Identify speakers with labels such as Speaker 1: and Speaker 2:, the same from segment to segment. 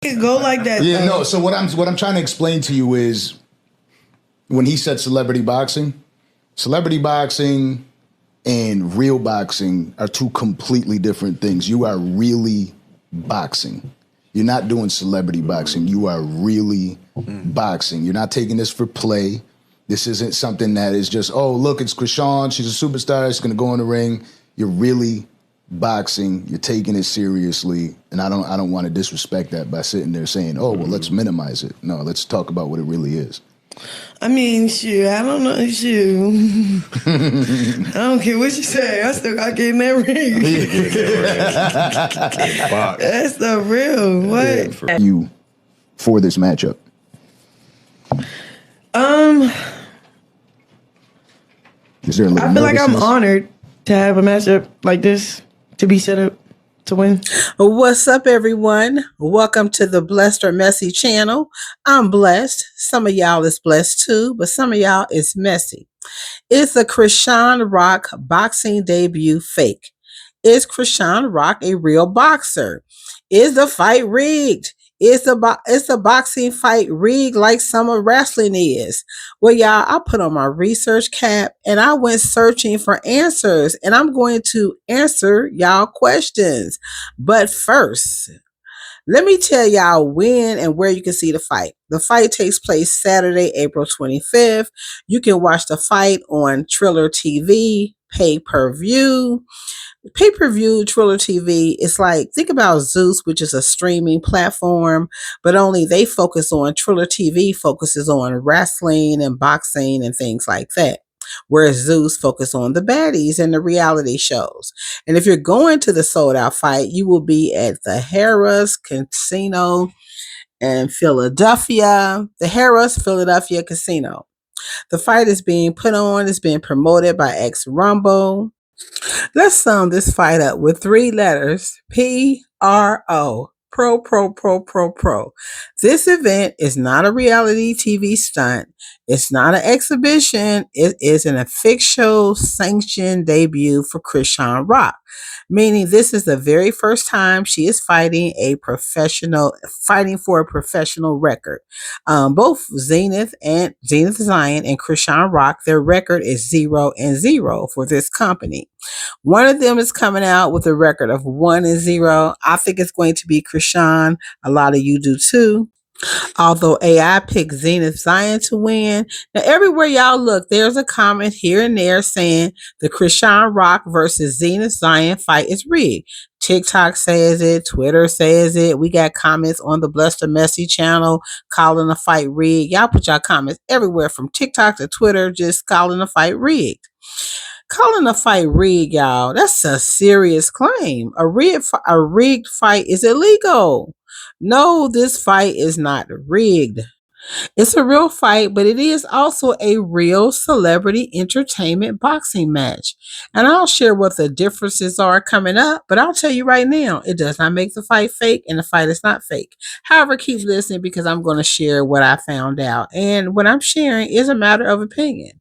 Speaker 1: It go like that.
Speaker 2: Yeah, no. So what I'm trying to explain to you is when he said celebrity boxing and real boxing are two completely different things. You are really boxing. You're not doing celebrity boxing. You are really boxing. You're not taking this for play. This isn't something that is just, oh, look, it's Chrisean. She's a superstar. She's going to go in the ring. You're really boxing. You're taking it seriously. And I don't want to disrespect that by sitting there saying, oh, well, let's minimize it. No, let's talk about what it really is.
Speaker 1: I mean, shoot, I don't know, shoot. I don't care what you say. I still got to get in that ring. That's the real. What?
Speaker 2: Yeah, you for this matchup? Is there a little
Speaker 1: I feel like I'm
Speaker 2: nervousness?
Speaker 1: honored to have a matchup like this, to be set up to win.
Speaker 3: What's up, everyone? Welcome to the Blessed or Messy channel. I'm blessed. Some of y'all is blessed too, but some of y'all is messy. Is the Chrisean Rock boxing debut fake? Is Chrisean Rock a real boxer? Is the fight rigged? Is the boxing fight rigged like summer wrestling is? Well, y'all, I put on my research cap and I went searching for answers, and I'm going to answer y'all questions. But first, let me tell y'all when and where you can see the fight. The fight takes place Saturday, April 25th. You can watch the fight on Triller TV, pay-per-view. Pay-per-view Triller TV is like, think about Zeus, which is a streaming platform, but only they focus on, Triller TV focuses on wrestling and boxing and things like that, whereas Zeus focus on the baddies and the reality shows. And if you're going to the sold out fight, you will be at the Harrah's Casino in Philadelphia, the Harrah's Philadelphia Casino. The fight is being put on, it's being promoted by X Rumble. Let's sum this fight up with three letters: P-R-O. Pro. This event is not a reality TV stunt. It's not an exhibition. It is an official sanctioned debut for Chrisean Rock, meaning this is the very first time she is fighting for a professional record. Both Zenith Zion and Chrisean Rock, their record is 0-0 for this company. One of them is coming out with a record of 1-0. I think it's going to be Chrisean. A lot of you do too. Although AI picked Zenith Zion to win. Now, everywhere y'all look, there's a comment here and there saying the Chrisean Rock versus Zenith Zion fight is rigged. TikTok says it. Twitter says it. We got comments on the Blessed or Messy channel calling the fight rigged. Y'all put y'all comments everywhere from TikTok to Twitter, just calling the fight rigged. Calling a fight rigged, y'all, that's a serious claim. A rigged fight is illegal. No, this fight is not rigged. It's a real fight, but it is also a real celebrity entertainment boxing match. And I'll share what the differences are coming up, but I'll tell you right now, it does not make the fight fake, and the fight is not fake. However, keep listening because I'm going to share what I found out. And what I'm sharing is a matter of opinion.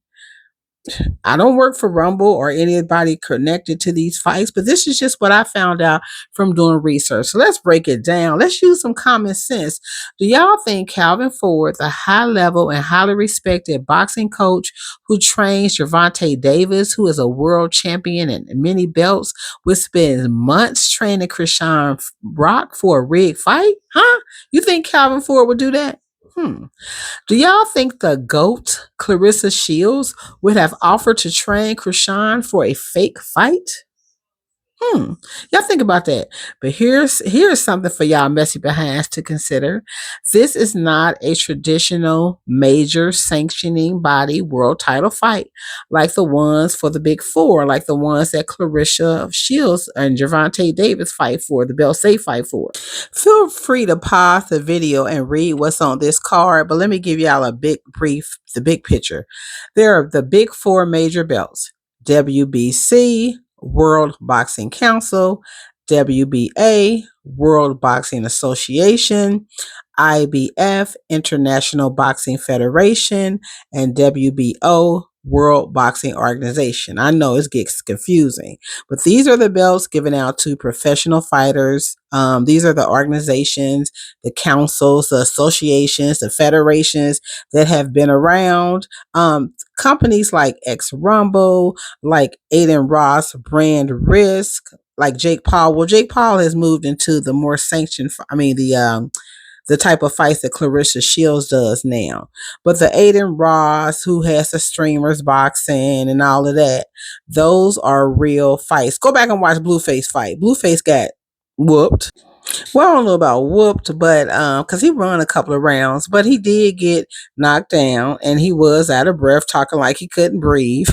Speaker 3: I don't work for Rumble or anybody connected to these fights, but this is just what I found out from doing research. So let's break it down. Let's use some common sense. Do y'all think Calvin Ford, the high level and highly respected boxing coach who trains Gervonta Davis, who is a world champion and many belts, would spend months training Chrisean Rock for a rigged fight? Huh? You think Calvin Ford would do that? Do y'all think the GOAT, Clarissa Shields, would have offered to train Chrisean for a fake fight? Y'all think about that. But here's something for y'all messy behinds to consider. This is not a traditional major sanctioning body world title fight like the ones for the big four, like the ones that Clarissa Shields and Gervonta Davis fight for, the belts they fight for. Feel free to pause the video and read what's on this card, but let me give y'all the big picture. There are the big four major belts: WBC, World Boxing Council; WBA, World Boxing Association; IBF, International Boxing Federation; and WBO, World Boxing Organization. I know it gets confusing, but these are the belts given out to professional fighters. These are the organizations, the councils, the associations, the federations that have been around. Companies like X Rumble, like Aiden Ross, Brand Risk, like Jake Paul. Well, Jake Paul has moved into the more sanctioned, the type of fights that Clarissa Shields does now. But the Aiden Ross, who has the streamers boxing and all of that, those are real fights. Go back and watch Blueface fight. Blueface got whooped. Well, I don't know about whooped, but because he run a couple of rounds, but he did get knocked down and he was out of breath, talking like he couldn't breathe.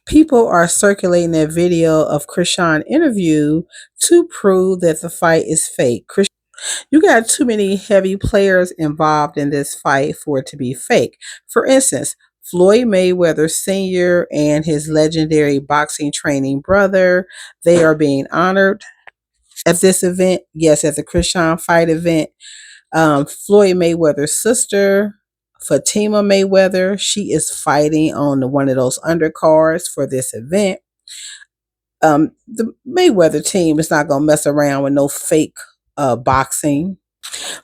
Speaker 3: People are circulating that video of Chrisean interview to prove that the fight is fake. You got too many heavy players involved in this fight for it to be fake. For instance, Floyd Mayweather Sr. and his legendary boxing training brother, they are being honored at this event. Yes, at the Chrisean fight event. Floyd Mayweather's sister, Fatima Mayweather, she is fighting on one of those undercards for this event. The Mayweather team is not going to mess around with no fake boxing.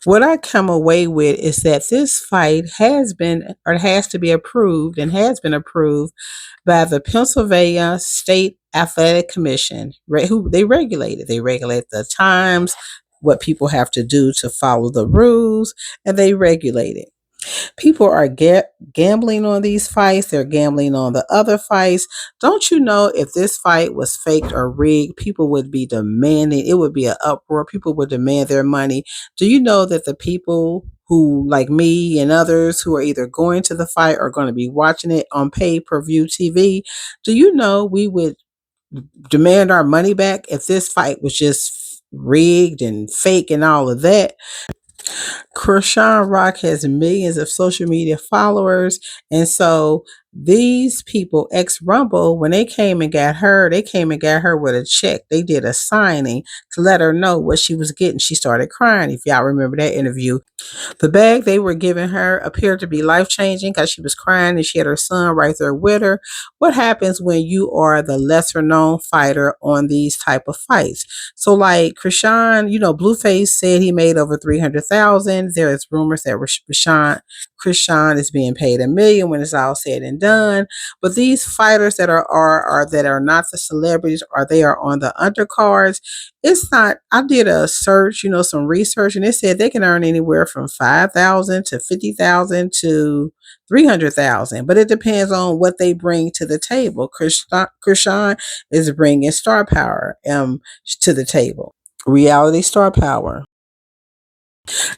Speaker 3: What I come away with is that this fight has been or has to be approved and has been approved by the Pennsylvania State Athletic Commission, who they regulate it. They regulate the times, what people have to do to follow the rules, and they regulate it. People are gambling on these fights. They're gambling on the other fights. Don't you know if this fight was faked or rigged, people would be demanding, it would be an uproar. People would demand their money. Do you know that the people who, like me and others who are either going to the fight or going to be watching it on pay-per-view TV, do you know we would demand our money back if this fight was just rigged and fake and all of that? Chrisean Rock has millions of social media followers. And so these people, X Rumble, when they came and got her, they came and got her with a check. They did a signing to let her know what she was getting. She started crying, if y'all remember that interview. The bag they were giving her appeared to be life-changing because she was crying and she had her son right there with her. What happens when you are the lesser-known fighter on these type of fights? So like Chrisean, Blueface said he made over $300,000. There is rumors that Chrisean is being paid $1 million when it's all said and done. But these fighters that are not the celebrities, or they are on the undercards, it's not. I did a search, some research, and it said they can earn anywhere from $5,000 to $50,000 to $300,000, but it depends on what they bring to the table. Chrisean is bringing star power to the table, reality star power.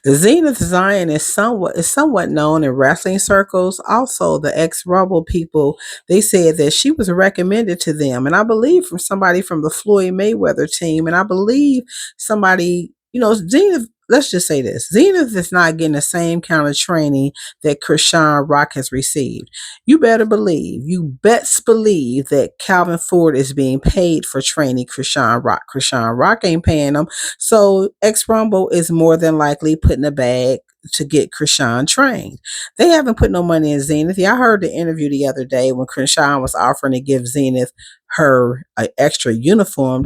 Speaker 3: Zenith Zion is somewhat known in wrestling circles. Also, the X Rumble people, they said that she was recommended to them, and I believe from somebody from the Floyd Mayweather team, and I believe somebody, Zenith. Let's just say this. Zenith is not getting the same kind of training that Chrisean Rock has received. You best believe that Calvin Ford is being paid for training Chrisean Rock. Chrisean Rock ain't paying him. So X Rumble is more than likely putting a bag to get Chrisean trained. They haven't put no money in Zenith. Yeah, I heard the interview the other day when Chrisean was offering to give Zenith her an extra uniform.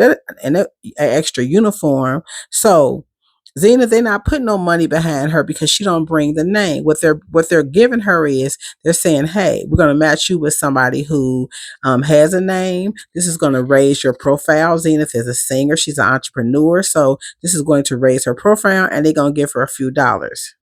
Speaker 3: So Zenith, they're not putting no money behind her because she don't bring the name. What they're giving her is they're saying, hey, we're going to match you with somebody who has a name. This is going to raise your profile. Zenith is a singer. She's an entrepreneur. So this is going to raise her profile, and they're going to give her a few dollars.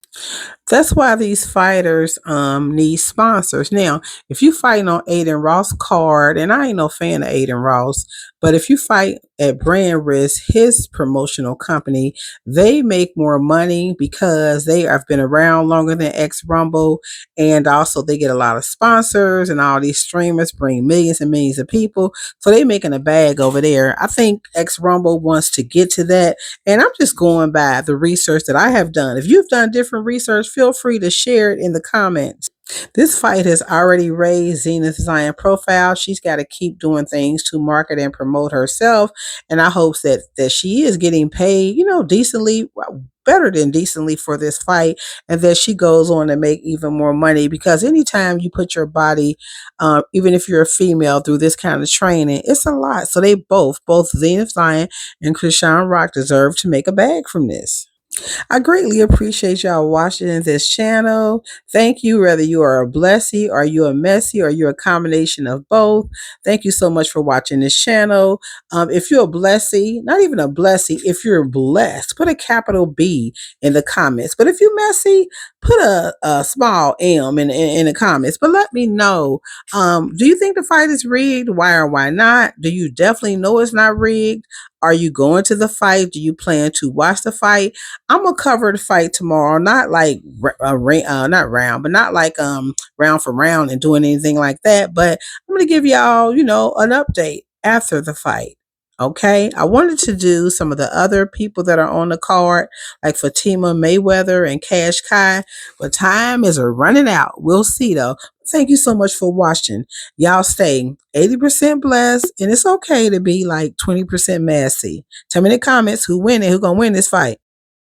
Speaker 3: That's why these fighters need sponsors. Now, if you fighting on Aiden Ross card, and I ain't no fan of Aiden Ross, but if you fight at Brand Risk, his promotional company, they make more money because they have been around longer than X Rumble, and also they get a lot of sponsors, and all these streamers bring millions and millions of people, so they making a bag over there. I think X Rumble wants to get to that, and I'm just going by the research that I have done. If you've done different research, feel free to share it in the comments. This fight has already raised Zenith Zion profile. She's got to keep doing things to market and promote herself. And I hope that she is getting paid, decently, better than decently for this fight, and that she goes on to make even more money. Because anytime you put your body, even if you're a female, through this kind of training, it's a lot. So they both Zenith Zion and Chrisean Rock, deserve to make a bag from this. I greatly appreciate y'all watching this channel. Thank you, whether you are a blessy or you a messy or you're a combination of both. Thank you so much for watching this channel. If you're a blessy, not even a blessy, if you're blessed, put a capital B in the comments. But if you're messy, put a small M in the comments. But let me know, do you think the fight is rigged? Why or why not? Do you definitely know it's not rigged? Are you going to the fight? Do you plan to watch the fight? I'm gonna cover the fight tomorrow, not like not round, but not like round for round and doing anything like that. But I'm gonna give y'all, an update after the fight. Okay, I wanted to do some of the other people that are on the card, like Fatima Mayweather and Cash Kai, but time is running out. We'll see though. Thank you so much for watching. Y'all stay 80% blessed, and it's okay to be like 20% messy. Tell me in the comments who gonna win this fight.